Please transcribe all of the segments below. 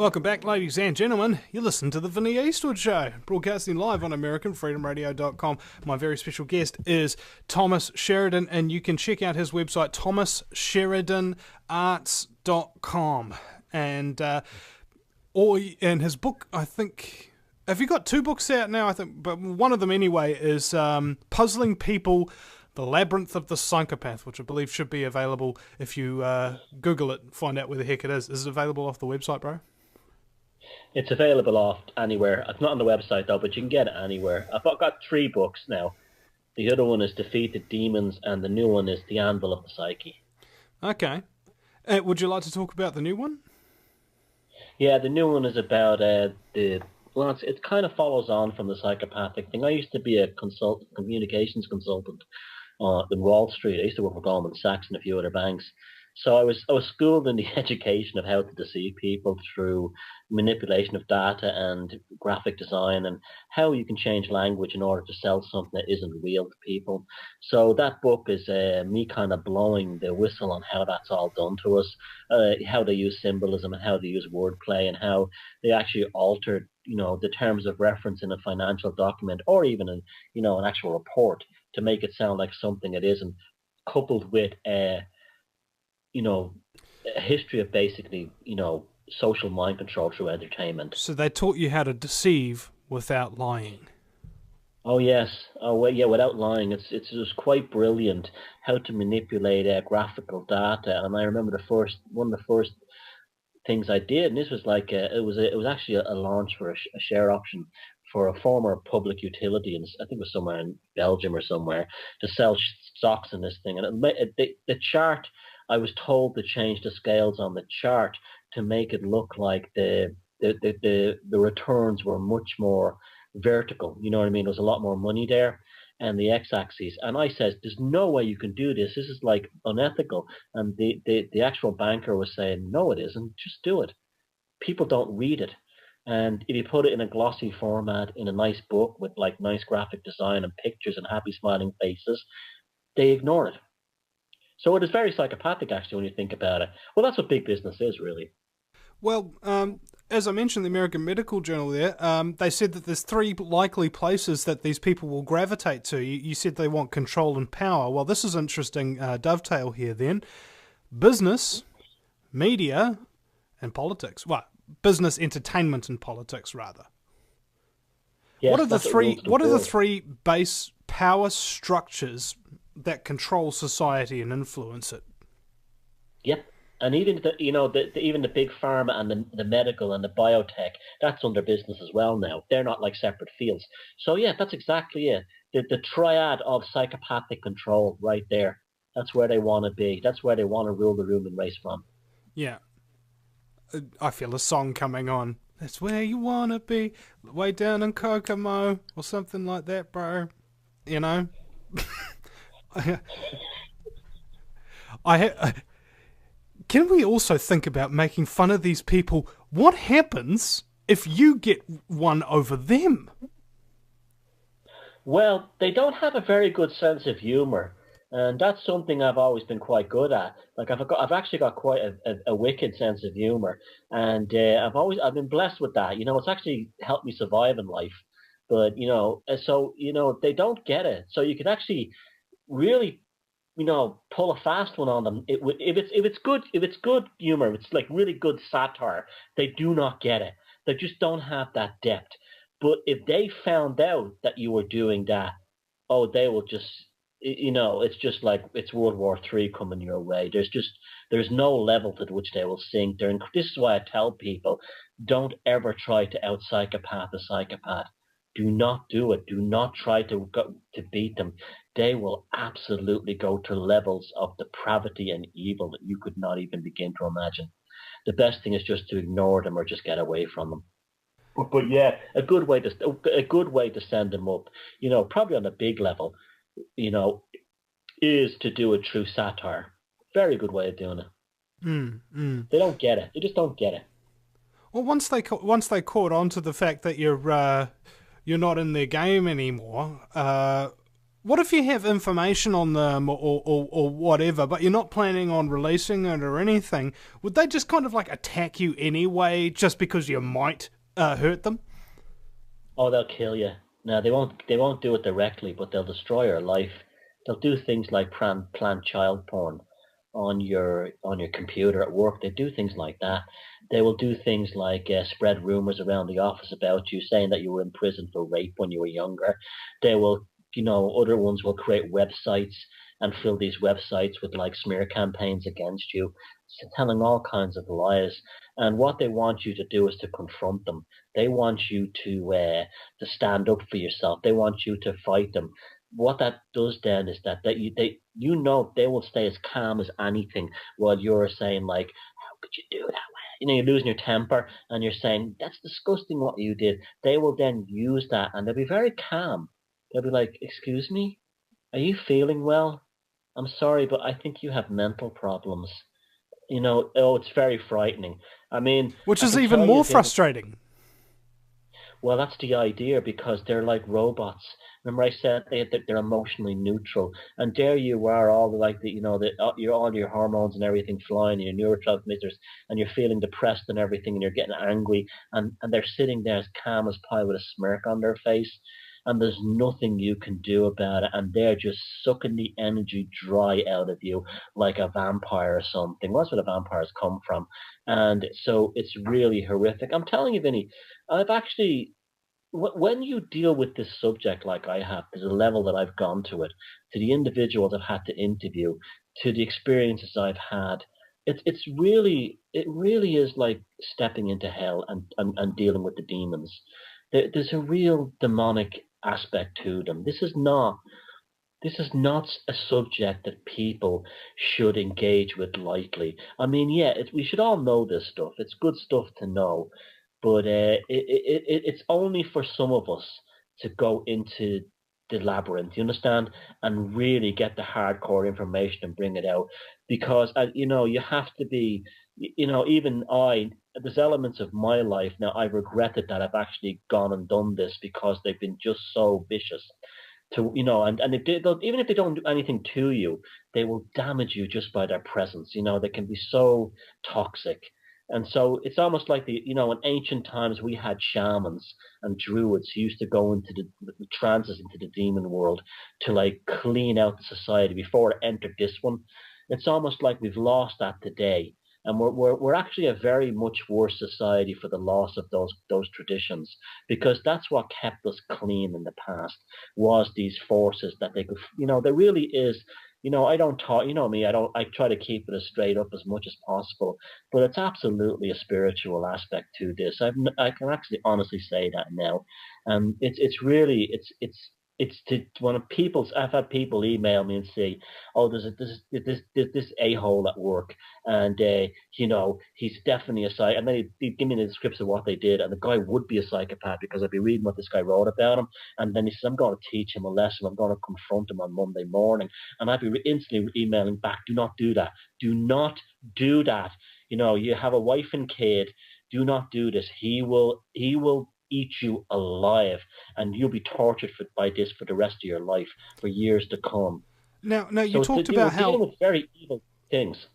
Welcome back, ladies and gentlemen. You listen to the Vinny Eastwood Show, broadcasting live on AmericanFreedomRadio.com. My very special guest is Thomas Sheridan, and you can check out his website, thomassheridanarts.com. And his book, I think... Have you got two books out now? I think, but one of them anyway is Puzzling People, The Labyrinth of the Psychopath, which I believe should be available if you Google it and find out where the heck it is. Is it available off the website, bro? It's available off anywhere. It's not on the website, though, but you can get it anywhere. I've got 3 books now. The other one is Defeat the Demons, and the new one is The Anvil of the Psyche. Okay. Would you like to talk about the new one? Yeah, the new one is about Well, it kind of follows on from the psychopathic thing. I used to be a communications consultant in Wall Street. I used to work for Goldman Sachs and a few other banks. So I was schooled in the education of how to deceive people through manipulation of data and graphic design, and how you can change language in order to sell something that isn't real to people. So that book is me kind of blowing the whistle on how that's all done to us, how they use symbolism and how they use wordplay, and how they actually altered, the terms of reference in a financial document or even an actual report to make it sound like something it isn't, coupled with a history of basically, social mind control through entertainment. So they taught you how to deceive without lying. Oh yes, yeah, without lying. It's just quite brilliant how to manipulate graphical data. And I remember one of the first things I did, and this was like it was actually a launch for a share option for a former public utility, and I think it was somewhere in Belgium or somewhere, to sell stocks in this thing. And the chart, I was told to change the scales on the chart to make it look like the returns were much more vertical. You know what I mean? There was a lot more money there, and the x-axis. And I said, "There's no way you can do this. This is like unethical." And the actual banker was saying, "No, it isn't. Just do it. People don't read it. And if you put it in a glossy format in a nice book with like nice graphic design and pictures and happy smiling faces, they ignore it." So it is very psychopathic, actually, when you think about it. Well, that's what big business is, really. Well, as I mentioned, the American Medical Journal there, they said that there's 3 likely places that these people will gravitate to. You said they want control and power. Well, this is interesting dovetail here then. Business, media, and politics. Well, business, entertainment, and politics, rather. Yes, what are the 3 base power structures that control society and influence it? Yep. And even even the big pharma and the medical and the biotech, that's under business as well now. They're not like separate fields. So yeah, that's exactly it. The triad of psychopathic control right there. That's where they want to be. That's where they want to rule the room and race from. Yeah. I feel a song coming on. That's where you want to be, way down in Kokomo, or something like that, bro. Can we also think about making fun of these people? What happens if you get one over them? Well, they don't have a very good sense of humor, and that's something I've always been quite good at. Like I've actually got quite a wicked sense of humor, and I've been blessed with that. It's actually helped me survive in life. But so they don't get it. So you can actually really pull a fast one on them. If it's good humor, it's like really good satire. They do not get it. They just don't have that depth. But if they found out that you were doing that, they will just, it's just like it's World War III coming your way. There's no level to which they will sink. This is why I tell people, don't ever try to out-psychopath a psychopath. Do not do it. Do not try to beat them. They will absolutely go to levels of depravity and evil that you could not even begin to imagine. The best thing is just to ignore them or just get away from them. But yeah, a good way to send them up, probably on a big level, is to do it through satire. Very good way of doing it. They don't get it. They just don't get it. Well, once they caught on to the fact that you're not in their game anymore, What if you have information on them or whatever, but you're not planning on releasing it or anything? Would they just kind of like attack you anyway, just because you might hurt them? Oh, they'll kill you. No, they won't. They won't do it directly, but they'll destroy your life. They'll do things like plant child porn on your computer at work. They do things like that. They will do things like spread rumors around the office about you, saying that you were in prison for rape when you were younger. They will, other ones will create websites and fill these websites with like smear campaigns against you, telling all kinds of lies. And what they want you to do is to confront them. They want you to stand up for yourself. They want you to fight them. What that does then is that they will stay as calm as anything while you're saying like, how could you do that? You're losing your temper and you're saying that's disgusting what you did. They will then use that and they'll be very calm. They'll be like, excuse me, are you feeling well? I'm sorry, but I think you have mental problems. Oh, it's very frightening. I mean, Which I is can even tell you more this. frustrating. Well, that's the idea because they're like robots. Remember, I said they're emotionally neutral, and there you are, all the like the you're all your hormones and everything flying, and your neurotransmitters, and you're feeling depressed and everything, and you're getting angry, and they're sitting there as calm as pie with a smirk on their face, and there's nothing you can do about it, and they're just sucking the energy dry out of you like a vampire or something. Well, that's where the vampires come from, and so it's really horrific. I'm telling you, Vinny, I've actually when you deal with this subject like I have, to the level that I've gone to it, to the individuals I've had to interview, to the experiences I've had, it really is like stepping into hell and dealing with the demons. There's a real demonic aspect to them. This is not a subject that people should engage with lightly. I mean, yeah, we should all know this stuff. It's good stuff to know, but it's only for some of us to go into the labyrinth, you understand, and really get the hardcore information and bring it out. Because you have to be, even there's elements of my life now I regretted that I've actually gone and done this because they've been just so vicious to and if even if they don't do anything to you, they will damage you just by their presence. They can be so toxic. And so it's almost like in ancient times we had shamans and druids who used to go into the trances into the demon world to like clean out the society before it entered this one. It's almost like we've lost that today, and we're actually a very much worse society for the loss of those traditions, because that's what kept us clean in the past, was these forces that they could, there really is. I don't talk, me, I try to keep it as straight up as much as possible, but it's absolutely a spiritual aspect to this. I can actually honestly say that now. It's really, it's to when I've had people email me and say, oh, there's this a-hole at work, and he's definitely a psych, and then he'd give me the description of what they did, and the guy would be a psychopath because I'd be reading what this guy wrote about him, and then he says, I'm going to teach him a lesson, I'm going to confront him on Monday morning, and I'd be instantly emailing back, do not do that, do not do that. You have a wife and kid, do not do this. He will eat you alive, and you'll be tortured by this for the rest of your life for years to come. Now you So talked we're about dealing how with very evil things.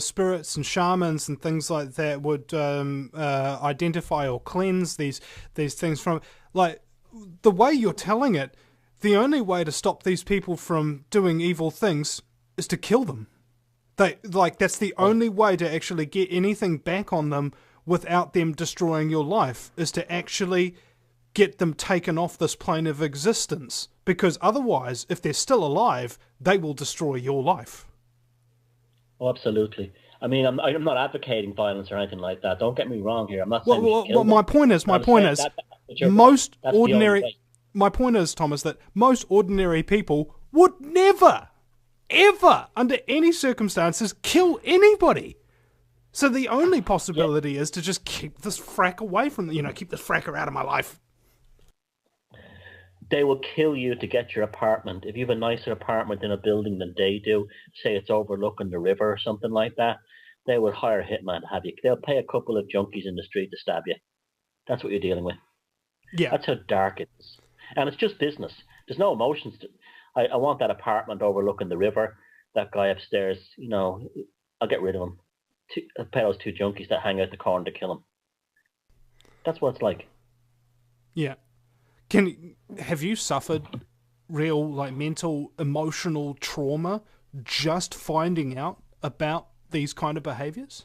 spirits and shamans and things like that would identify or cleanse these things from, like, the way you're telling it. The only way to stop these people from doing evil things is to kill them. That's the Well, only way to actually get anything back on them without them destroying your life, is to actually get them taken off this plane of existence. Because otherwise, if they're still alive, they will destroy your life. oh, absolutely. I mean, I'm not advocating violence or anything like that. Don't get me wrong here. I'm not Well, saying we should well, kill well them. my point is, I'm saying that you're right. most That's the only ordinary. way. My point is, Thomas, that most ordinary people would never, ever, under any circumstances, kill anybody. So the only Yeah, possibility is to just keep this frack away from, keep this fracker out of my life. they will kill you to get your apartment. If you have a nicer apartment in a building than they do, say it's overlooking the river or something like that, they will hire a hitman to have you. They'll pay a couple of junkies in the street to stab you. That's what you're dealing with. Yeah. That's how dark it is. And it's just business. There's no emotions. I want that apartment overlooking the river. That guy upstairs, I'll get rid of him. I'll pay those two junkies that hang out the corner to kill him. That's what it's like. Yeah. Have you suffered real like mental emotional trauma just finding out about these kind of behaviors?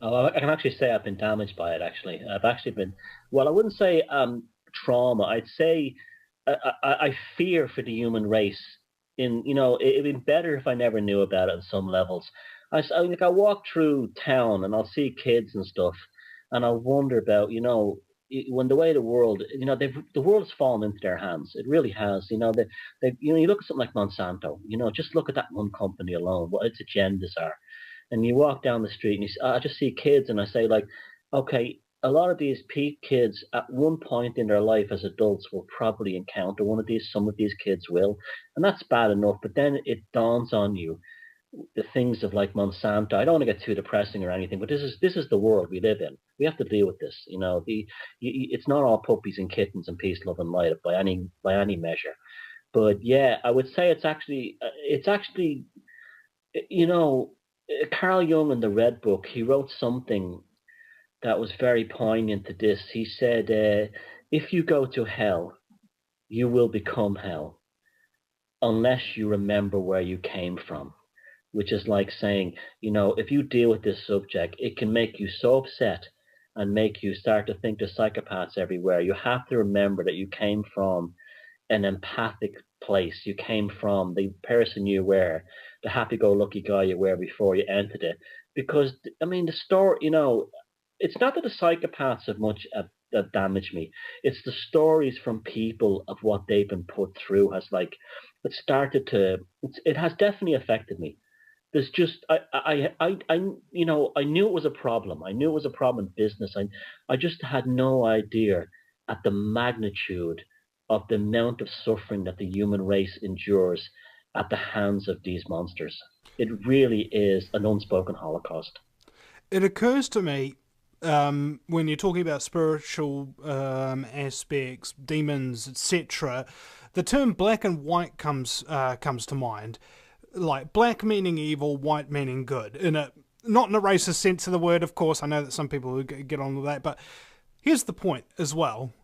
Oh, I can actually say I've been damaged by it. Actually, I've actually been. Well, I wouldn't say trauma. I'd say I fear for the human race. It'd be better if I never knew about it on some levels. I walk through town and I'll see kids and stuff, and I'll wonder about when the way the world the world's fallen into their hands. It really has. You look at something like Monsanto. Just look at that one company alone. What its agendas are, and you walk down the street and I just see kids and I say like, okay, a lot of these kids at one point in their life as adults will probably encounter one of these. Some of these kids will, and that's bad enough. But then it dawns on you the things of like Monsanto. I don't want to get too depressing or anything, but this is the world we live in. We have to deal with this. It's not all puppies and kittens and peace, love, and light by any measure. But yeah, I would say it's actually you know Carl Jung in the Red Book. He wrote something that was very poignant to this. He said, "If you go to hell, you will become hell unless you remember where you came from." Which is like saying, if you deal with this subject, it can make you so upset and make you start to think there's psychopaths everywhere. You have to remember that you came from an empathic place. You came from the person you were, the happy-go-lucky guy you were before you entered it. Because, I mean, the story, it's not that the psychopaths have much that damaged me. It's the stories from people of what they've been put through it has definitely affected me. There's just I knew it was a problem. I knew it was a problem in business. I just had no idea at the magnitude of the amount of suffering that the human race endures at the hands of these monsters. It really is an unspoken holocaust. It occurs to me when you're talking about spiritual aspects, demons, etc., the term black and white comes to mind. Like black meaning evil, white meaning good. Not in a racist sense of the word, of course. I know that some people will get on with that, but here's the point as well.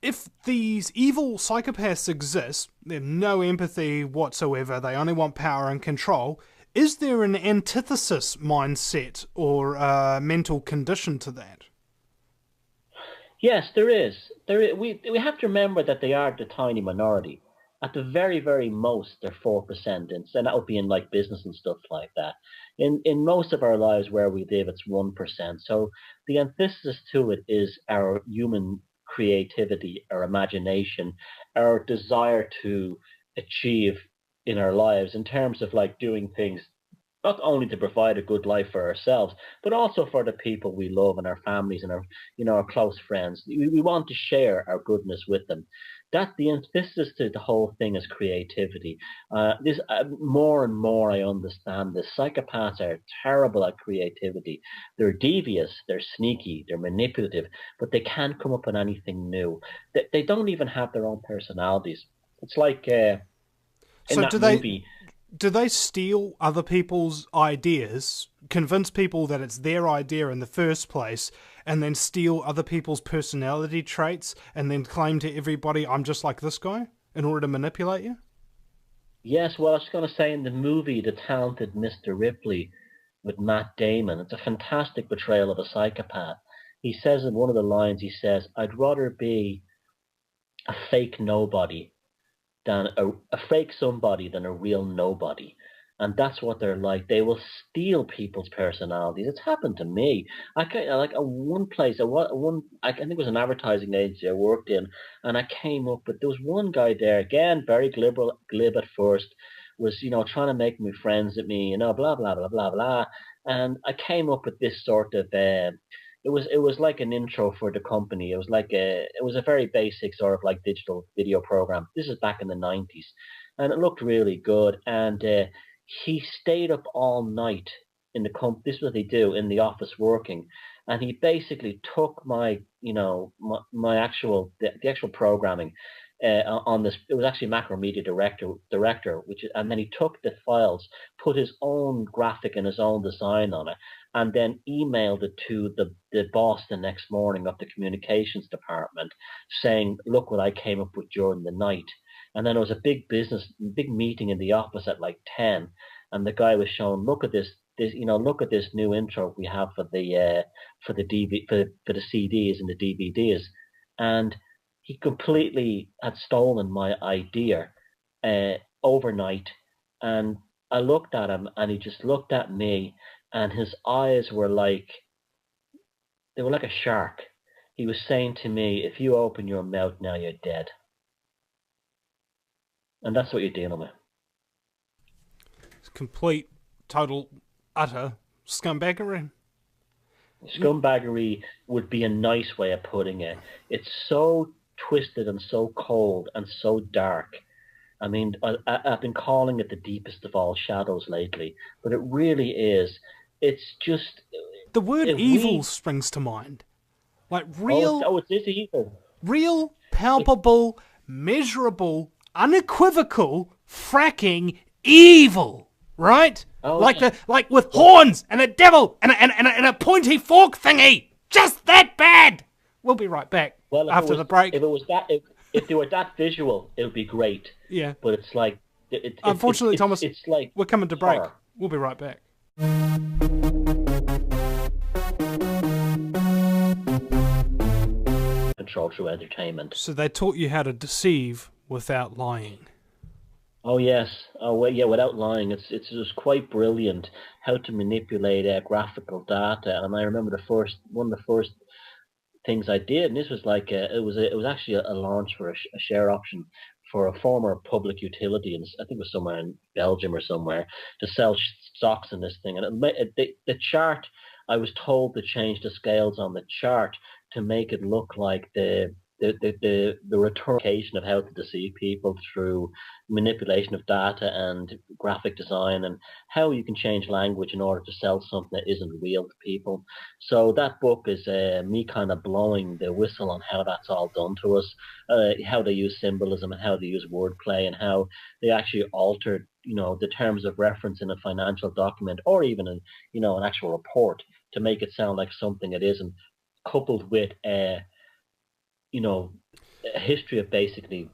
If these evil psychopaths exist, they have no empathy whatsoever, they only want power and control, is there an antithesis mindset or mental condition to that? Yes, there is. We have to remember that they are the tiny minority. At the very, very most, they're 4%, and that would be in like business and stuff like that. In most of our lives where we live, it's 1%. So the antithesis to it is our human creativity, our imagination, our desire to achieve in our lives in terms of like doing things not only to provide a good life for ourselves, but also for the people we love and our families and our close friends. We want to share our goodness with them. That the antithesis to the whole thing is creativity. This more and more I understand this. Psychopaths are terrible at creativity. They're devious, they're sneaky, they're manipulative, but they can't come up with anything new. They don't even have their own personalities. It's like in So that movie. do they steal other people's ideas, convince people that it's their idea in the first place, and then steal other people's personality traits, and then claim to everybody, I'm just like this guy, in order to manipulate you? Yes, well, I was going to say in the movie, The Talented Mr. Ripley with Matt Damon, it's a fantastic portrayal of a psychopath. He says in one of the lines, he says, I'd rather be a fake nobody than a fake somebody than a real nobody. And that's what they're like. They will steal people's personalities. It's happened to me. Like at one place, I think it was an advertising agency I worked in, and I came up, but there was one guy there again, very glib at first, was trying to make me friends with me, blah blah blah blah blah, and I came up with this sort of it was like an intro for the company. It was a very basic sort of like digital video program. This is back in the 90s, and it looked really good. And he stayed up all night in the this is what they do in the office working, and he basically took my actual the actual programming. on this. It was actually Macromedia director, and then he took the files, put his own graphic and his own design on it, and then emailed it to the boss the next morning of the communications department, saying, "Look what I came up with during the night." And then there was a big meeting in the office at like 10, and the guy was shown, "Look at this. Look at this new intro we have for the for the CDs and the DVDs," and he completely had stolen my idea overnight. And I looked at him, and he just looked at me, and his eyes were like they were like a shark. He was saying to me, "If you open your mouth now, you're dead." And that's what you're dealing with. It's complete, total, utter scumbaggery. Scumbaggery would be a nice way of putting it. It's so twisted and so cold and so dark. I mean, I've been calling it the deepest of all shadows lately, but it really is. It's just the word evil springs to mind, like real. Oh, it's evil. Real, palpable, measurable, unequivocal, fracking evil. Right? Oh, like with horns and a devil and a pointy fork thingy. Just that bad. We'll be right back after the break. If they were that visual, it would be great. Yeah. But it's like... Unfortunately, Thomas, it's like we're coming to break. horror. We'll be right back. Control through entertainment. So they taught you how to deceive without lying. Oh yes, well, yeah. Without lying, it's just quite brilliant how to manipulate graphical data. And I remember one of the first things I did, and this was like it was actually a launch for a share option for a former public utility, and I think it was somewhere in Belgium or somewhere, to sell stocks in this thing. And the chart, I was told to change the scales on the chart to make it look like the return of how to deceive people through manipulation of data and graphic design, and how you can change language in order to sell something that isn't real to people. So that book is me kind of blowing the whistle on how that's all done to us, how they use symbolism and how they use wordplay, and how they actually altered, the terms of reference in a financial document or even an actual report to make it sound like something it isn't, coupled with a history of basically,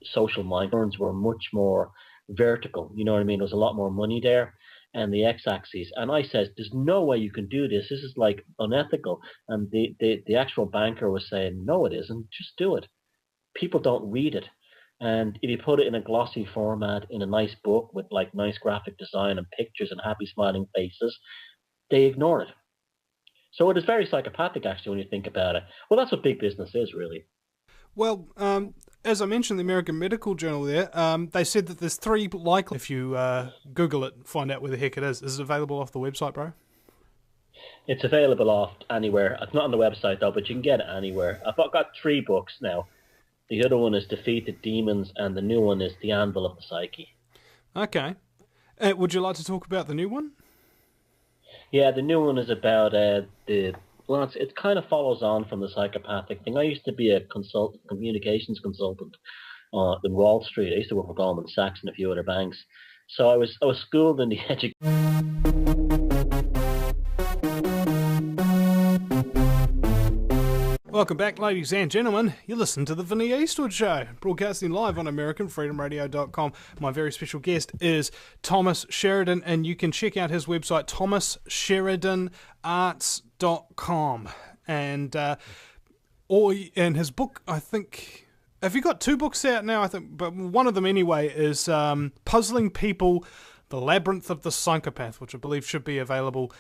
social minds were much more vertical. You know what I mean? There was a lot more money there, and the x-axis. And I said, "There's no way you can do this. This is like unethical." And the actual banker was saying, "No, it isn't. Just do it. People don't read it. And if you put it in a glossy format, in a nice book with like nice graphic design and pictures and happy smiling faces, they ignore it." So it is very psychopathic, actually, when you think about it. Well, that's what big business is, really. Well, as I mentioned, the American Medical Journal there, they said that there's 3 likely, if you Google it, find out where the heck it is. Is it available off the website, bro? It's available off anywhere. It's not on the website, though, but you can get it anywhere. I've got 3 books now. The other one is Defeat the Demons, and the new one is The Anvil of the Psyche. Okay. Would you like to talk about the new one? Yeah, the new one is about it kind of follows on from the psychopathic thing. I used to be a communications consultant in Wall Street. I used to work for Goldman Sachs and a few other banks. So I was schooled in the education. Welcome back, ladies and gentlemen. You listen to the Vinny Eastwood Show, broadcasting live on AmericanFreedomRadio.com. My very special guest is Thomas Sheridan, and you can check out his website, thomassheridanarts.com. And his book, I think, have you got 2 books out now? I think, but one of them anyway is Puzzling People, The Labyrinth of the Psychopath, which I believe should be available